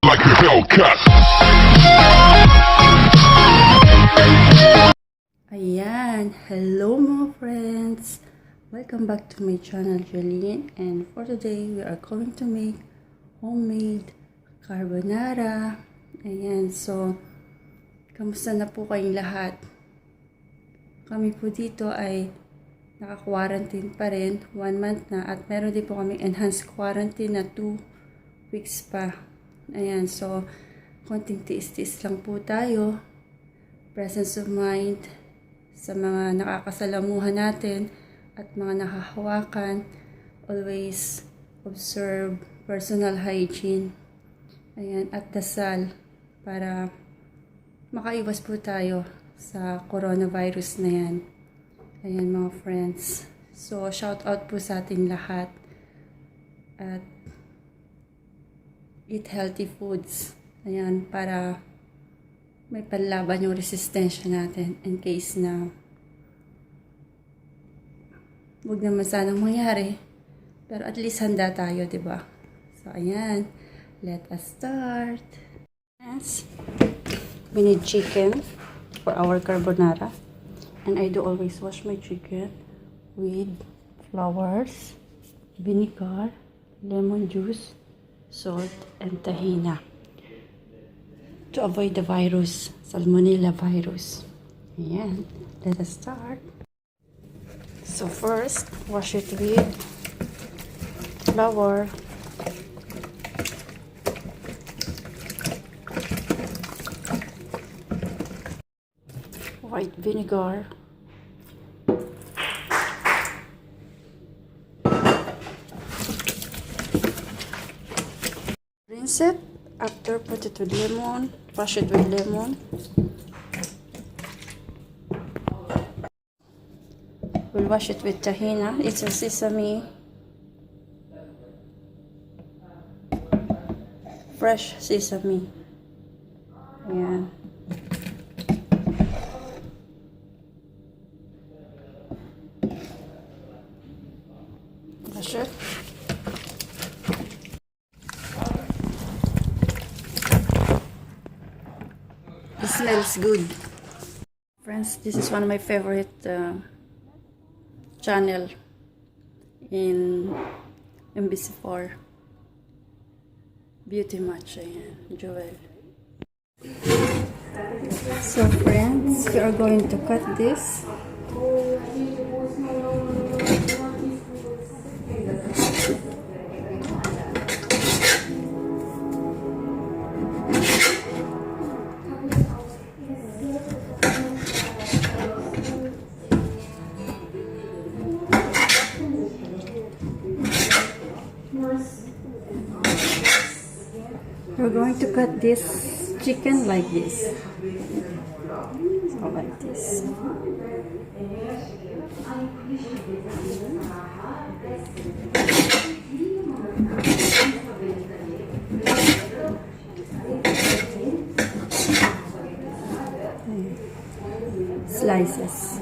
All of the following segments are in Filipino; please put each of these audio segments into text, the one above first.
like a Hellcat. Ayan, hello mga friends! Welcome back to my channel, Jolene. And for today, we are going to make homemade carbonara. Ayan, so, kamusta na po kayong lahat? Kami po dito ay naka-quarantine pa rin, 1 month na. At meron din po kami enhanced quarantine na 2 weeks pa. Ayan, so, konting tiis-tiis lang po tayo. Presence of mind sa mga nakakasalamuhan natin at mga nakahawakan. Always observe personal hygiene. Ayan, at dasal para makaiwas po tayo sa coronavirus na yan. Ayan mga friends. So, shout out po sa ating lahat. At eat healthy foods. Ayan, para may panlaban yung resistensya natin in case na huwag naman sanang mangyari. Pero at least handa tayo, diba? So, ayan. Let us start. Yes. We need chicken for our carbonara. And I do always wash my chicken with flowers, vinegar, lemon juice, salt, and tahina to avoid the virus, salmonella virus. Ayan, let us start. So first, wash it with flour, white vinegar, rinse it. After, put it with lemon, wash it with lemon. We'll wash it with tahina. It's a sesame, fresh sesame. Ayan. Wash it. It smells good. Friends, this is one of my favorite channel in MBC4. Beauty Match. Ayan, Joel. So friends, we are going to cut this. We're going to cut this chicken like this. So like this. Slices.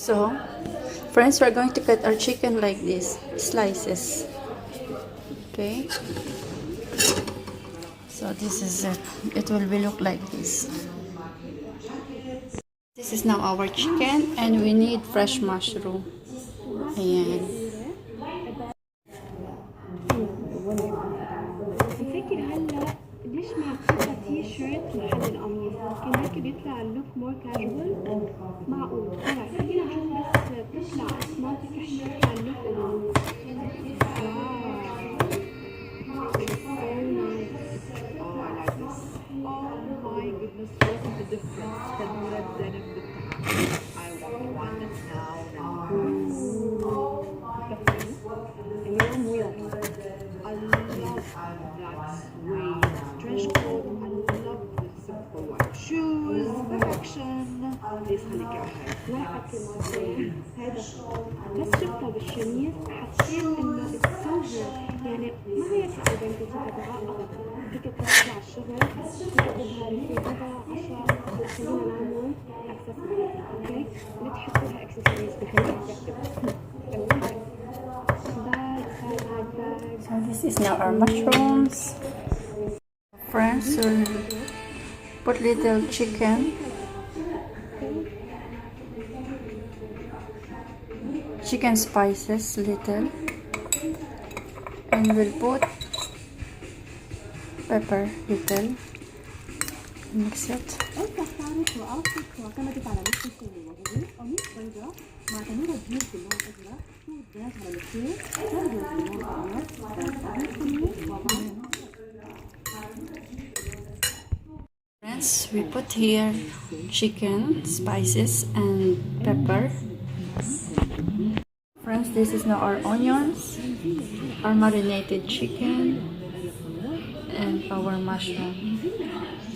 So, friends, we're going to cut our chicken like this, slices. Okay. So this is it. It will be look like this. This is now our chicken, and we need fresh mushroom. Ayan. بفكر هلا ليش ما بتحط تي شيرت محل القميص؟ يمكن هيك بيطلع اللوك مور كاجوال. معقول. طلع خلينا نشوف بس بتطلع سمارت رح يطلع اللوك. Oh, I like this. Oh my goodness, what is the difference? خلونا الذنب بتاعها. I want it now. اليوم weird. I love that way. Trench coat. I love the simple white shoes. Perfection. ليش خليك على واحد كمان هذا بس شفتها بالشميز حسيت انه السوبر يعني ما هي ايدنتيتي تبعها ابدا. هيك تروحي على الشغل تاخدها رفيقتها 10 خلينا نعمل اكسسوارز اوكي لا تحطوا لها اكسسوارز بخليها ترتب So this is now our mushrooms. Friends, we'll put little chicken spices little, and we'll put pepper little, mix it. Friends, we put here chicken spices and pepper. Friends, this is now our onions, our marinated chicken, and our mushroom.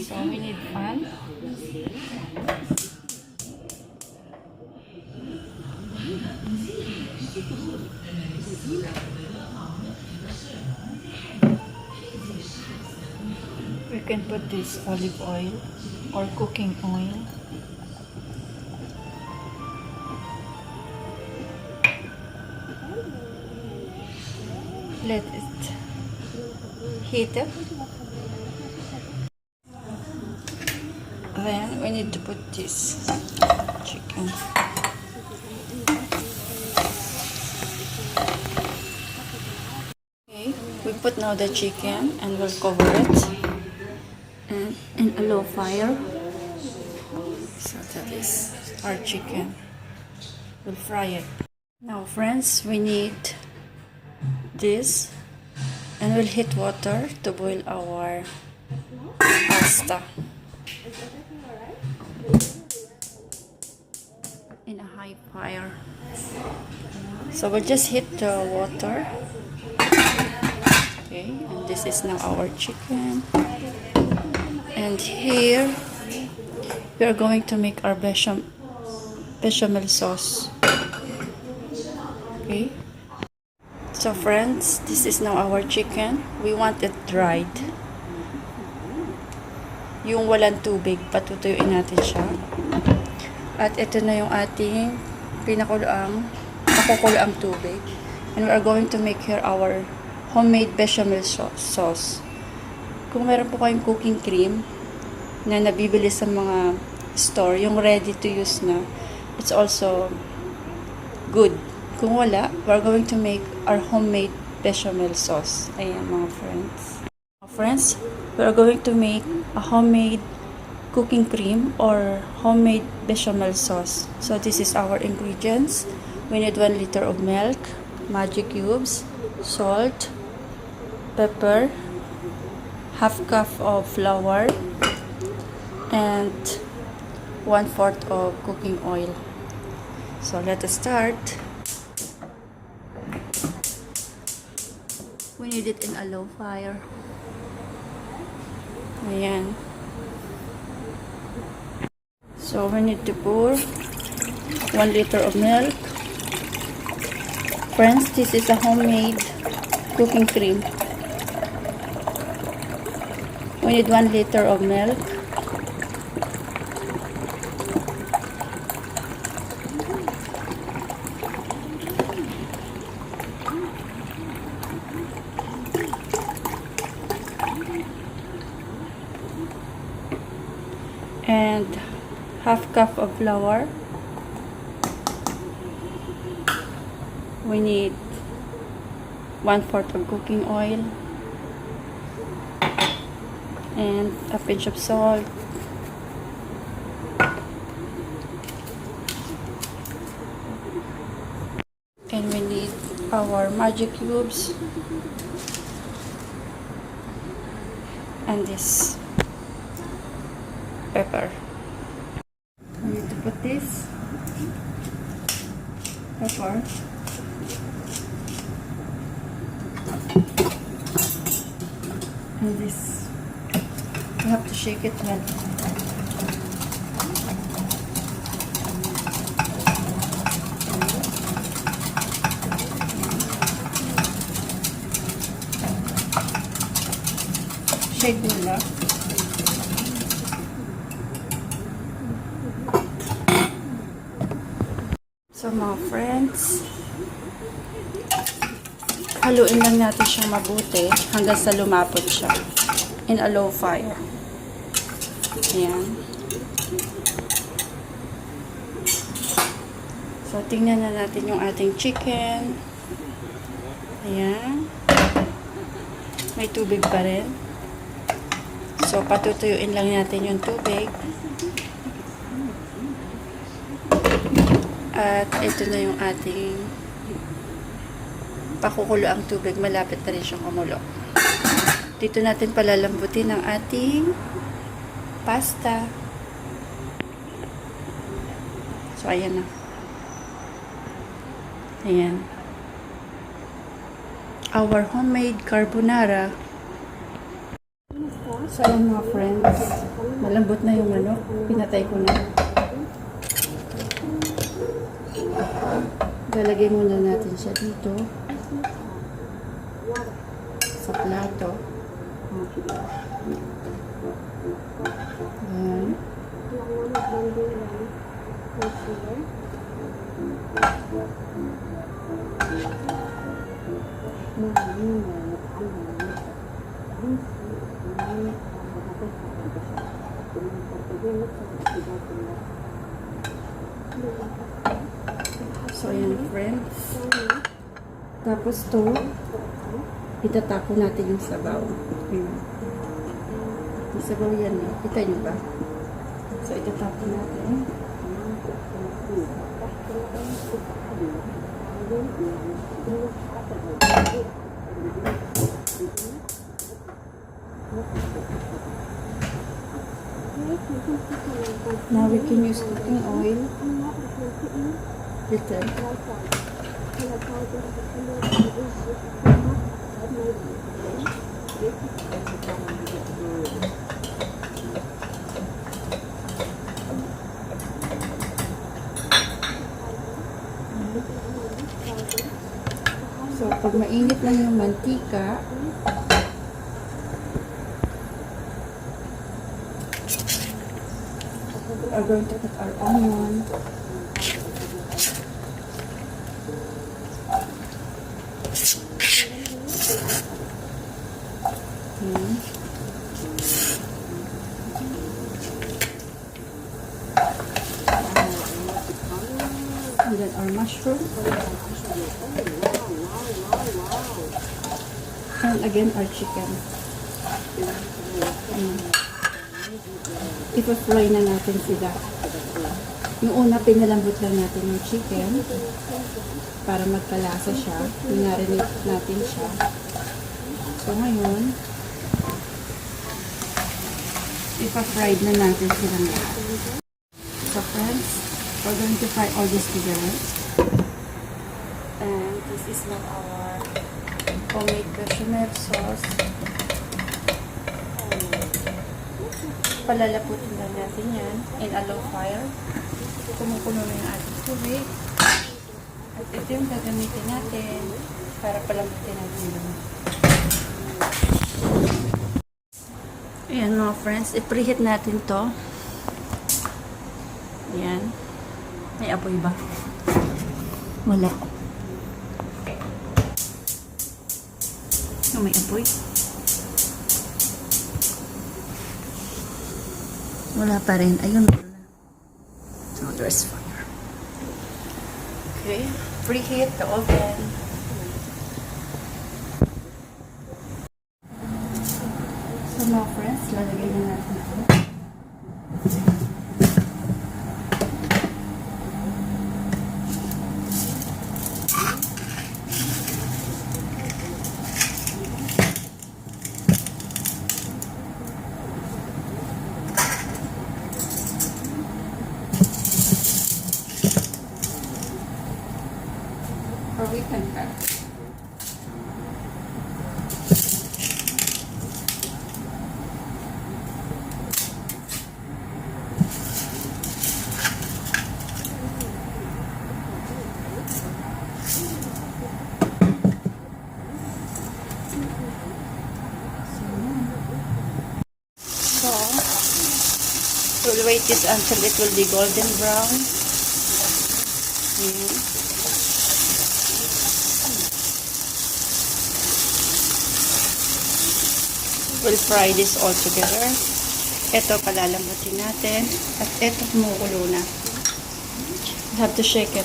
So we need pan. We can put this olive oil or cooking oil. Let it heat up. Then we need to put this chicken. Okay, we put now the chicken and we'll cover it and in a low fire. So that is our chicken. We'll fry it. Now friends, we need this and we'll heat water to boil our pasta in a high fire. So we'll just heat the water. Okay, and this is now our chicken, and here we are going to make our bechamel sauce. Okay, so friends, this is now our chicken. We want it dried, yung walang tubig. Patutuyuin natin siya, at ito na yung ating nakukuluang tubig, and we are going to make here our homemade bechamel sauce. Kung meron po kayong cooking cream na nabibili sa mga store, yung ready to use na, it's also good. Kung wala, we're going to make our homemade bechamel sauce. Ayan mga friends. Friends, we are going to make a homemade cooking cream or homemade bechamel sauce. So this is our ingredients. We need 1 liter of milk, magic cubes, salt, pepper, half cup of flour, and 1/4 of cooking oil. So let us start. We need it in a low fire. Ayan. So we need to pour 1 liter of milk. Friends, this is a homemade cooking cream. We need 1 liter of milk. And half cup of flour. We need 1/4 of cooking oil and a pinch of salt, and we need our magic cubes and this pepper. We need to put this pepper and this. You have to shake it well. shake nila. So mga friends, haluin lang natin siyang mabuti hanggang sa lumapot siya in a low fire. Ayan. So tingnan na natin yung ating chicken. Ayan. May tubig pa rin. So patutuyuin lang natin yung tubig. At ito na yung ating pakukulo ang tubig. Malapit na rin siyang kumulo. Dito natin palalambutin ang ating pasta. So, ayan na. Ayan. Our homemade carbonara. So, ayan mga friends. Malambot na yung manok. Pinatay ko na. Lalagay muna natin siya dito sa plato. Ayan. So, ayan friends. Tapos to, itatako natin yung sabaw. Ayan. Yung sabaw yan eh. Kita nyo ba? So, itatako natin. Now we can use cooking oil. Little. So, pag mainit na yung mantika, we are going to put our onion. And then our mushroom. And again, our chicken. Ipa-fry na natin sila. Yung una, pinalambot lang natin yung chicken para magkalasa siya. Minarinate natin siya. So, ngayon, ipa-fry na natin silang lahat. So, friends, we're going to fry all this together. And this is now our homemade bechamel sauce. Palalaputin lang natin yan in a low fire. Kumukulo na yung ating tubig. At ito yung gagamitin natin para palambutin natin yun. Ayan mga friends, i-preheat natin to. Ayan. May apoy ba? Wala. May apoy. Wala pa rin. Ayun. So, there's fire. Okay. Preheat the oven. So, mga friends, lalagay na natin ito. Or we can cut. So, we'll wait this until it will be golden brown. Ayan. We'll fry this all together. Ito palalambutin natin. At ito kumukulo na. You have to shake it.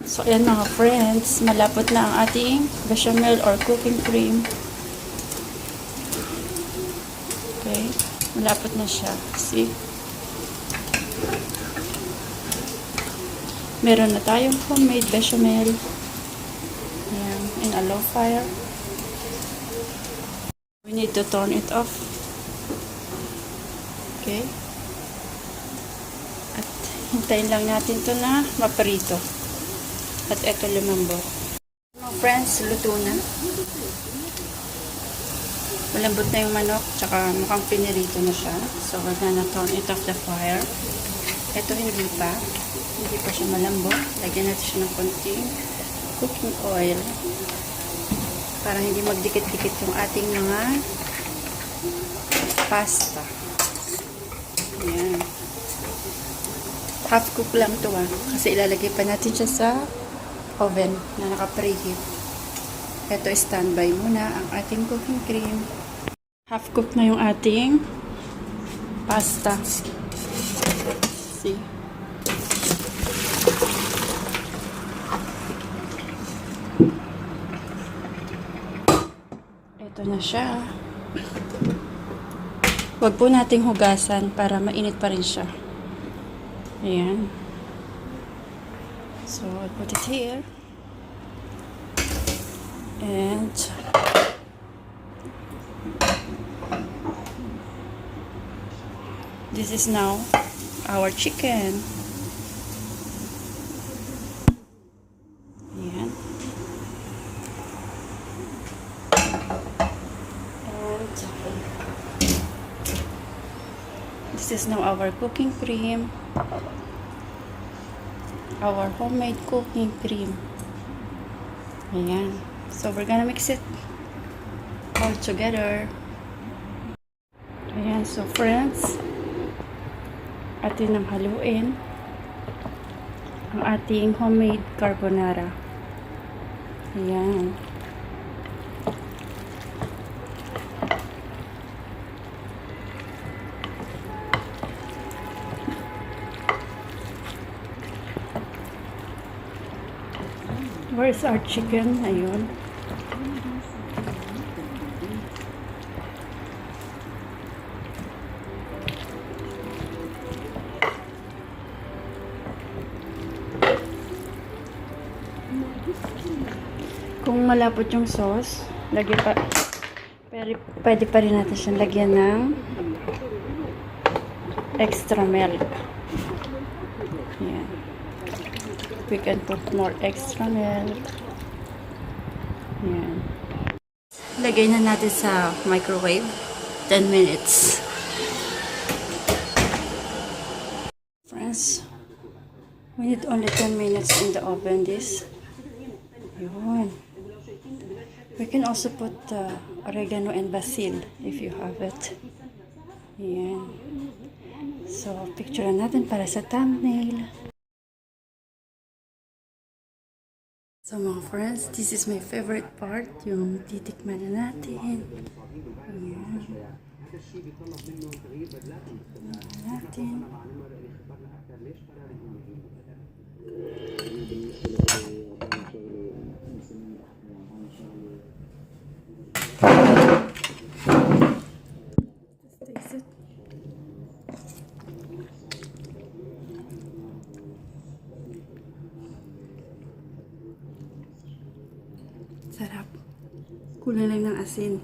So, ayan mga friends. Malapot na ang ating bechamel or cooking cream. Okay. Malapot na siya. See? Meron na tayong homemade bechamel. Ayan. In a low fire. We need to turn it off. Okay. At hintayin lang natin to na maprito. At eto lumambot. Mga friends, luto na. Malambot na yung manok, tsaka mukhang pinirito na siya. So, we're gonna turn it off the fire. Ito hindi pa. Hindi pa siya malambot. Lagyan natin siya ng konting cooking oil. Para hindi magdikit-dikit yung ating mga pasta. Ayan. Half cook lang to kasi ilalagay pa natin siya sa oven na naka-preheat. Ito, standby muna ang ating cooking cream. Half cook na yung ating pasta. See? Ito na siya. Huwag po nating hugasan para mainit pa rin siya. Ayan. So, I'll put it here. And this is now our chicken. Ayan. And this is now our cooking cream. Our homemade cooking cream. Ayan. So, we're gonna mix it all together. Ayan. So, friends, atin nang haluin ang ating homemade carbonara. Ayan. Where's our chicken? Ayun. Kung malapot yung sauce, lagyan pa, pwede pa rin natin siyang lagyan ng extra milk. Ayan. We can put more extra milk. Ayan. Lagay na natin sa microwave. 10 minutes. Friends, we need only 10 minutes in the oven this. Yun. We can also put oregano and basil if you have it. Ayan. So, picture natin para sa thumbnail. So mga friends, this is my favorite part, yung titikman na natin. Ayan. Natin. Taste it. Sarap. Kulang lang ng asin.